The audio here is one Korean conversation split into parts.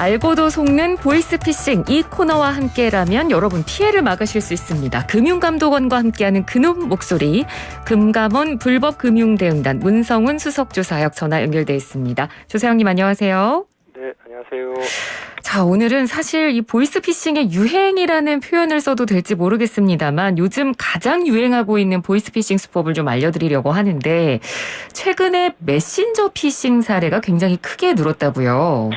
알고도 속는 보이스피싱, 이 코너와 함께라면 여러분 피해를 막으실 수 있습니다. 금융감독원과 함께하는 그놈 목소리, 금감원 불법금융대응단 문성훈 수석조사역 전화 연결돼 있습니다. 조사역님 안녕하세요. 네, 안녕하세요. 자, 오늘은 사실 이 보이스피싱의 유행이라는 표현을 써도 될지 모르겠습니다만 요즘 가장 유행하고 있는 보이스피싱 수법을 좀 알려드리려고 하는데, 최근에 메신저 피싱 사례가 굉장히 크게 늘었다고요.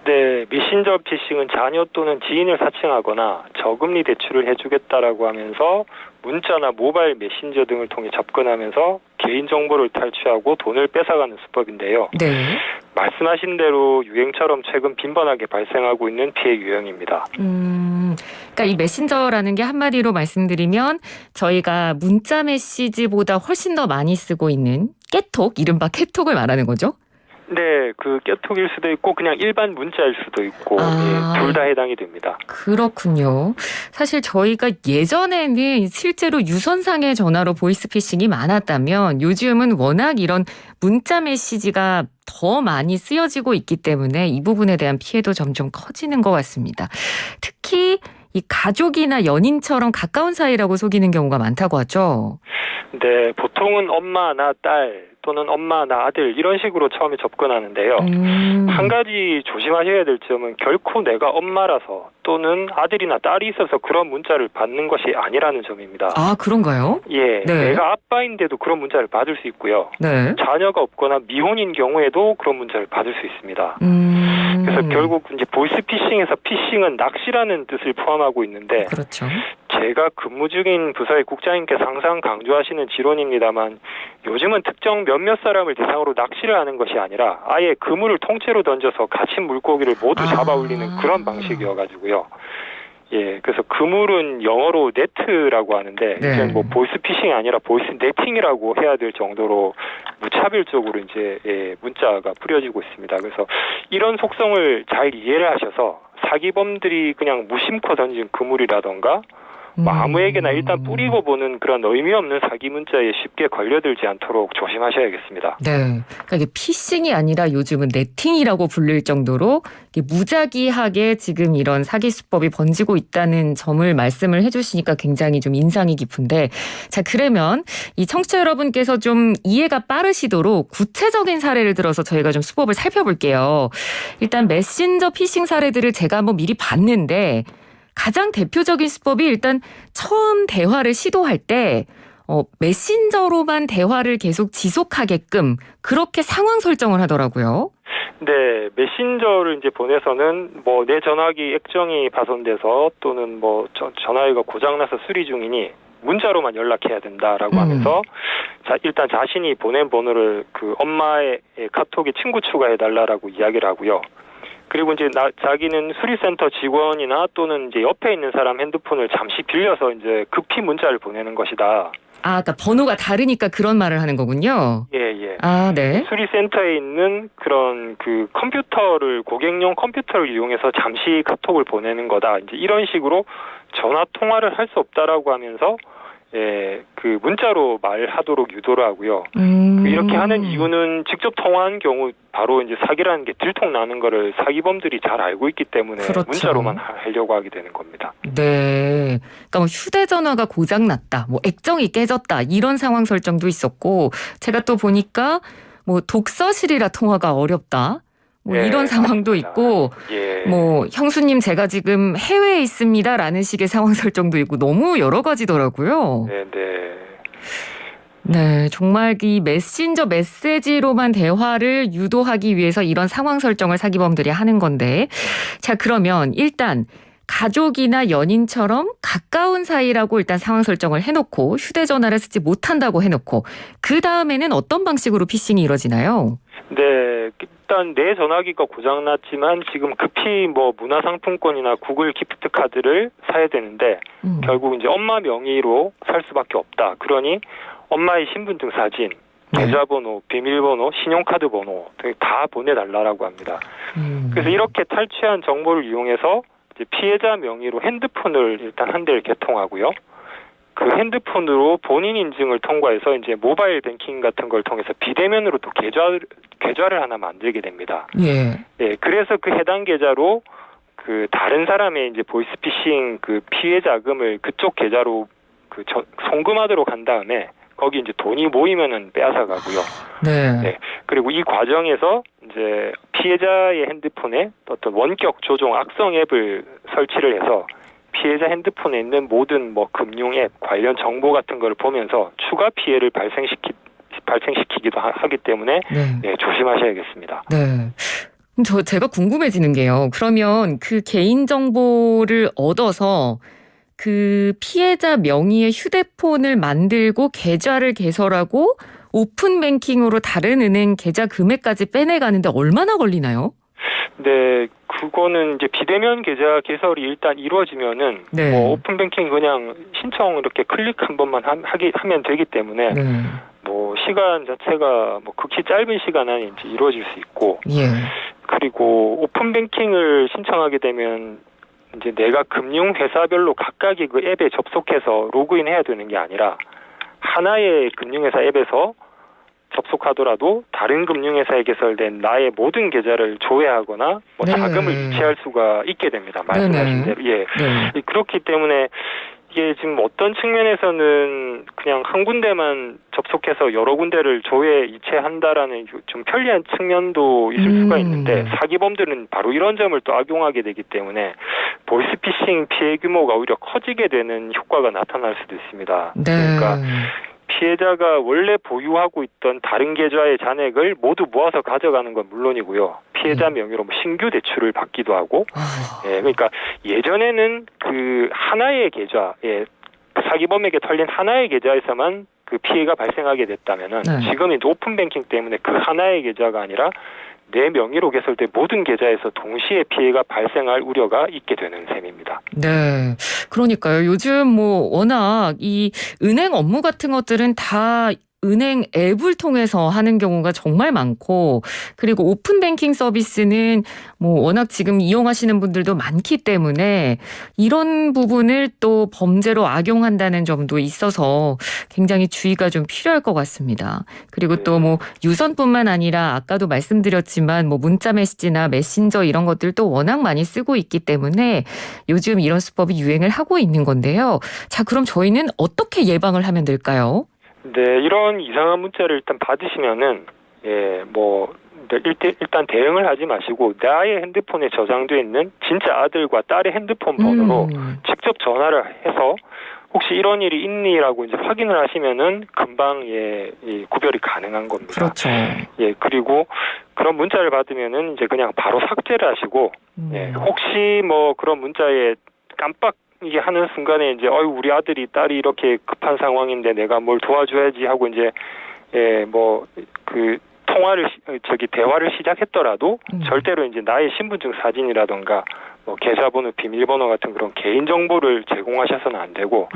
네, 메신저 피싱은 자녀 또는 지인을 사칭하거나 저금리 대출을 해주겠다라고 하면서 문자나 모바일 메신저 등을 통해 접근하면서 개인정보를 탈취하고 돈을 뺏어가는 수법인데요. 네. 말씀하신 대로 유행처럼 최근 빈번하게 발생하고 있는 피해 유형입니다. 그러니까 이 메신저라는 게 한마디로 말씀드리면 저희가 문자 메시지보다 훨씬 더 많이 쓰고 있는 깨톡, 이른바 깨톡을 말하는 거죠? 네, 그 깨톡일 수도 있고 그냥 일반 문자일 수도 있고 둘 다 해당이 됩니다. 그렇군요. 사실 저희가 예전에는 실제로 유선상의 전화로 보이스피싱이 많았다면 요즘은 워낙 이런 문자 메시지가 더 많이 쓰여지고 있기 때문에 이 부분에 대한 피해도 점점 커지는 것 같습니다. 특히 이 가족이나 연인처럼 가까운 사이라고 속이는 경우가 많다고 하죠. 네, 보통은 엄마, 나, 딸 또는 엄마, 나, 아들 이런 식으로 처음에 접근하는데요. 한 가지 조심하셔야 될 점은 결코 내가 엄마라서 또는 아들이나 딸이 있어서 그런 문자를 받는 것이 아니라는 점입니다. 아, 그런가요? 예, 네. 내가 아빠인데도 그런 문자를 받을 수 있고요. 네. 자녀가 없거나 미혼인 경우에도 그런 문자를 받을 수 있습니다. 그래서 결국 이제 보이스피싱에서 피싱은 낚시라는 뜻을 포함하고 있는데, 그렇죠. 제가 근무 중인 부서의 국장님께서 항상 강조하시는 지론입니다만 요즘은 특정 몇몇 사람을 대상으로 낚시를 하는 것이 아니라 아예 그물을 통째로 던져서 갇힌 물고기를 모두 잡아 올리는 그런 방식이어가지고요. 예, 그래서 그물은 영어로 네트라고 하는데 네. 이제 뭐 보이스피싱이 아니라 보이스 네팅이라고 해야 될 정도로 무차별적으로 이제 문자가 뿌려지고 있습니다. 그래서 이런 속성을 잘 이해를 하셔서 사기범들이 그냥 무심코 던진 그물이라던가 아무에게나 일단 뿌리고 보는 그런 의미 없는 사기 문자에 쉽게 걸려들지 않도록 조심하셔야겠습니다. 네, 그러니까 이게 피싱이 아니라 요즘은 네팅이라고 불릴 정도로 무작위하게 지금 이런 사기 수법이 번지고 있다는 점을 말씀을 해주시니까 굉장히 좀 인상이 깊은데, 자, 그러면 이 청취자 여러분께서 좀 이해가 빠르시도록 구체적인 사례를 들어서 저희가 좀 수법을 살펴볼게요. 일단 메신저 피싱 사례들을 제가 한번 미리 봤는데, 가장 대표적인 수법이 일단 처음 대화를 시도할 때 메신저로만 대화를 계속 지속하게끔 그렇게 상황 설정을 하더라고요. 네, 메신저를 이제 보내서는 뭐 내 전화기 액정이 파손돼서 또는 뭐 전화기가 고장나서 수리 중이니 문자로만 연락해야 된다라고 하면서 일단 자신이 보낸 번호를 그 엄마의 카톡에 친구 추가해달라라고 이야기를 하고요. 그리고 이제 자기는 수리센터 직원이나 또는 이제 옆에 있는 사람 핸드폰을 잠시 빌려서 이제 급히 문자를 보내는 것이다. 아, 그러니까 번호가 다르니까 그런 말을 하는 거군요. 예. 아, 네. 수리센터에 있는 그런 그 고객용 컴퓨터를 이용해서 잠시 카톡을 보내는 거다. 이제 이런 식으로 전화 통화를 할 수 없다라고 하면서 그 문자로 말하도록 유도를 하고요. 이렇게 하는 이유는 직접 통화한 경우 바로 이제 사기라는 게 들통나는 거를 사기범들이 잘 알고 있기 때문에 그렇죠. 문자로만 하려고 하게 되는 겁니다. 네. 그러니까 뭐 휴대전화가 고장났다, 뭐 액정이 깨졌다 이런 상황 설정도 있었고, 제가 또 보니까 뭐 독서실이라 통화가 어렵다. 뭐 이런 상황도 맞습니다. 있고, 뭐 형수님 제가 지금 해외에 있습니다라는 식의 상황 설정도 있고 너무 여러 가지더라고요. 네, 정말 이 메신저 메시지로만 대화를 유도하기 위해서 이런 상황 설정을 사기범들이 하는 건데, 자, 그러면 일단 가족이나 연인처럼 가까운 사이라고 일단 상황 설정을 해놓고 휴대전화를 쓰지 못한다고 해놓고 그 다음에는 어떤 방식으로 피싱이 이루어지나요? 네, 일단 내 전화기가 고장났지만 지금 급히 뭐 문화상품권이나 구글 기프트 카드를 사야 되는데 결국 이제 엄마 명의로 살 수밖에 없다. 그러니 엄마의 신분증 사진, 계좌번호, 비밀번호, 신용카드 번호 등 다 보내달라고 합니다. 그래서 이렇게 탈취한 정보를 이용해서 이제 피해자 명의로 핸드폰을 일단 한 대를 개통하고요. 그 핸드폰으로 본인 인증을 통과해서 이제 모바일 뱅킹 같은 걸 통해서 비대면으로 또 계좌를 하나 만들게 됩니다. 예, 그래서 그 해당 계좌로 그 다른 사람의 이제 보이스피싱 그 피해 자금을 그쪽 계좌로 송금하도록 한 다음에 거기 이제 돈이 모이면은 빼앗아 가고요. 네. 네. 그리고 이 과정에서 이제 피해자의 핸드폰에 어떤 원격 조종 악성 앱을 설치를 해서 피해자 핸드폰에 있는 모든 뭐 금융 앱 관련 정보 같은 걸 보면서 추가 피해를 발생시키기도 하기 때문에 네, 조심하셔야겠습니다. 네. 제가 궁금해지는 게요. 그러면 그 개인 정보를 얻어서 그 피해자 명의의 휴대폰을 만들고 계좌를 개설하고 오픈 뱅킹으로 다른 은행 계좌 금액까지 빼내가는데 얼마나 걸리나요? 네, 그거는 이제 비대면 계좌 개설이 일단 이루어지면은 뭐 오픈 뱅킹 그냥 신청 이렇게 클릭 한 번만 하면 되기 때문에 뭐 시간 자체가 뭐 극히 짧은 시간 안에 이제 이루어질 수 있고, 그리고 오픈 뱅킹을 신청하게 되면 이제 내가 금융 회사별로 각각의 그 앱에 접속해서 로그인해야 되는 게 아니라 하나의 금융회사 앱에서 접속하더라도 다른 금융회사에 개설된 나의 모든 계좌를 조회하거나 뭐 자금을 유치할 수가 있게 됩니다. 말씀하신 대로. 그렇기 때문에 이게 지금 어떤 측면에서는 그냥 한 군데만 접속해서 여러 군데를 조회 이체한다라는 좀 편리한 측면도 있을 수가 있는데 사기범들은 바로 이런 점을 또 악용하게 되기 때문에 보이스피싱 피해 규모가 오히려 커지게 되는 효과가 나타날 수도 있습니다. 그러니까 피해자가 원래 보유하고 있던 다른 계좌의 잔액을 모두 모아서 가져가는 건 물론이고요. 피해자 명의로 뭐 신규 대출을 받기도 하고, 그러니까 예전에는 그 하나의 계좌에 사기범에게 털린 하나의 계좌에서만 그 피해가 발생하게 됐다면은 지금은 오픈 뱅킹 때문에 그 하나의 계좌가 아니라 내 명의로 개설된 모든 계좌에서 동시에 피해가 발생할 우려가 있게 되는 셈입니다. 네. 그러니까요. 요즘 뭐 워낙 이 은행 업무 같은 것들은 다 은행 앱을 통해서 하는 경우가 정말 많고, 그리고 오픈 뱅킹 서비스는 뭐 워낙 지금 이용하시는 분들도 많기 때문에 이런 부분을 또 범죄로 악용한다는 점도 있어서 굉장히 주의가 좀 필요할 것 같습니다. 그리고 또 뭐 유선뿐만 아니라 아까도 말씀드렸지만 뭐 문자 메시지나 메신저 이런 것들도 워낙 많이 쓰고 있기 때문에 요즘 이런 수법이 유행을 하고 있는 건데요. 자, 그럼 저희는 어떻게 예방을 하면 될까요? 네, 이런 이상한 문자를 일단 받으시면은, 일단 대응을 하지 마시고, 나의 핸드폰에 저장되어 있는 진짜 아들과 딸의 핸드폰 번호로 직접 전화를 해서, 혹시 이런 일이 있니라고 이제 확인을 하시면은 금방 구별이 가능한 겁니다. 그렇죠. 그리고 그런 문자를 받으면은 이제 그냥 바로 삭제를 하시고, 혹시 뭐 그런 문자에 깜빡 이게 하는 순간에 이제 우리 아들이 딸이 이렇게 급한 상황인데 내가 뭘 도와줘야지 하고 이제 그 대화를 시작했더라도 절대로 이제 나의 신분증 사진이라던가 뭐 계좌번호, 비밀번호 같은 그런 개인 정보를 제공하셔서는 안 되고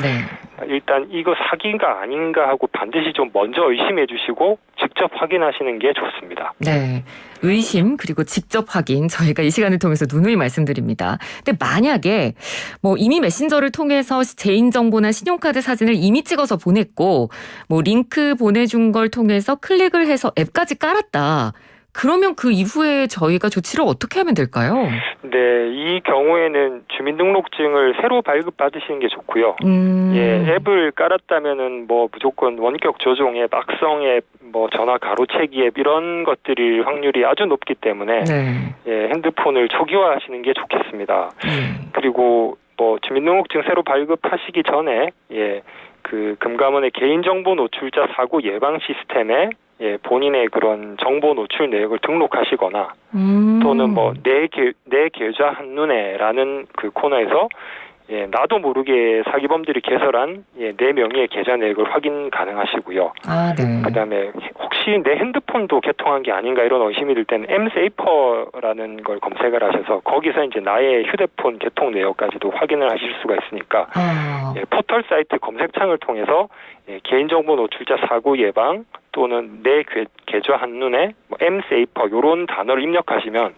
일단 이거 사기가 아닌가 하고 반드시 좀 먼저 의심해 주시고 직접 확인하시는 게 좋습니다. 네. 의심 그리고 직접 확인 저희가 이 시간을 통해서 누누이 말씀드립니다. 근데 만약에 뭐 이미 메신저를 통해서 개인정보나 신용카드 사진을 이미 찍어서 보냈고 뭐 링크 보내준 걸 통해서 클릭을 해서 앱까지 깔았다. 그러면 그 이후에 저희가 조치를 어떻게 하면 될까요? 네, 이 경우에는 주민등록증을 새로 발급받으시는 게 좋고요. 앱을 깔았다면은 뭐 무조건 원격 조종 앱, 악성 앱, 뭐 전화 가로채기 앱 이런 것들이 확률이 아주 높기 때문에 핸드폰을 초기화하시는 게 좋겠습니다. 그리고 뭐 주민등록증 새로 발급하시기 전에 그 금감원의 개인정보 노출자 사고 예방 시스템에 본인의 그런 정보 노출 내역을 등록하시거나 또는 뭐 내 계좌 한눈에라는 그 코너에서 나도 모르게 사기범들이 개설한 내 명의의 계좌 내역을 확인 가능하시고요. 그다음에 혹시 내 핸드폰도 개통한 게 아닌가 이런 의심이 들 때는 mSafer라는 걸 검색을 하셔서 거기서 이제 나의 휴대폰 개통 내역까지도 확인을 하실 수가 있으니까 포털 사이트 검색창을 통해서 개인정보 노출자 사고 예방 또는 내 계좌 한눈에 뭐 mSafer 이런 단어를 입력하시면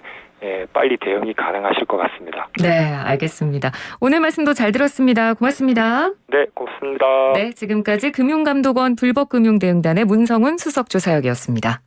빨리 대응이 가능하실 것 같습니다. 네, 알겠습니다. 오늘 말씀도 잘 들었습니다. 고맙습니다. 네, 고맙습니다. 네, 지금까지 금융감독원 불법금융대응단의 문성훈 수석조사역이었습니다.